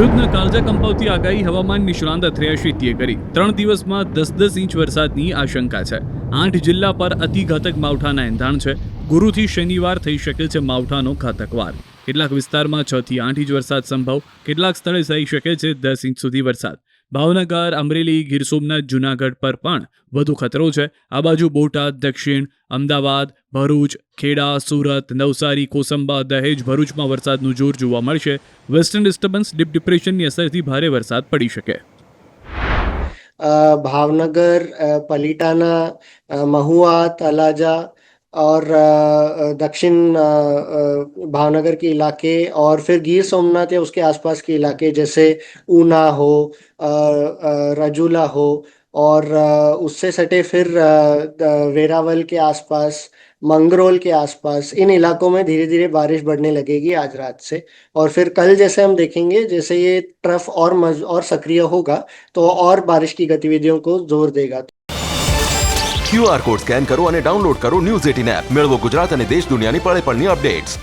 ભરૂચના કાળજા કંપાવતી આગાહી હવામાન નિષ્ણાંત અથ્રેયાશીતીએ કરી 3 દિવસમાં 10-10 ઇંચ વરસાદની આશંકા છે। 8 જિલ્લા પર અતિઘાતક માવઠાના એંધાણ છે। ગુરુથી શનિવાર થઈ શકે છે માવઠાનો ઘાતક વાર। કેટલાક વિસ્તારમાં 6 થી 8 ઇંચ વરસાદ સંભવ, કેટલાક સ્થળે થઈ શકે છે 10 ઇંચ સુધી વરસાદ। ભાવનગર, અમરેલી, ગીર સોમનાથ, જૂનાગઢ પર પણ વધુ ખતરો છે। આ બાજુ બોટાદ, દક્ષિણ, અમદાવાદ, ભરૂચ, ખેડા, સુરત, નવસારી, કોસંબા, દહેજ, ભરૂચમાં વરસાદનું જોર જોવા મળશે। વેસ્ટર્ન ડિસ્ટર્બન્સ ડીપ ડિપ્રેશનની અસરથી ભારે વરસાદ પડી શકે। भावनगर, पलीटाना, महुआ, तलाजा और दक्षिण भावनगर के इलाके और फिर गिर सोमनाथ या उसके आसपास के इलाके जैसे ऊना हो, रजूला हो और उससे सटे फिर वेरावल के आसपास, मंगरोल के आसपास, इन इलाकों में धीरे धीरे बारिश बढ़ने लगेगी आज रात से। और फिर कल जैसे हम देखेंगे जैसे ये ट्रफ और सक्रिय होगा तो और बारिश की गतिविधियों को जोर देगा। QR કોડ સ્કેન કરો અને ડાઉનલોડ કરો ન્યૂઝ 18 એપ। મેળવો ગુજરાત અને દેશ દુનિયાની પળે પળની અપડેટ્સ।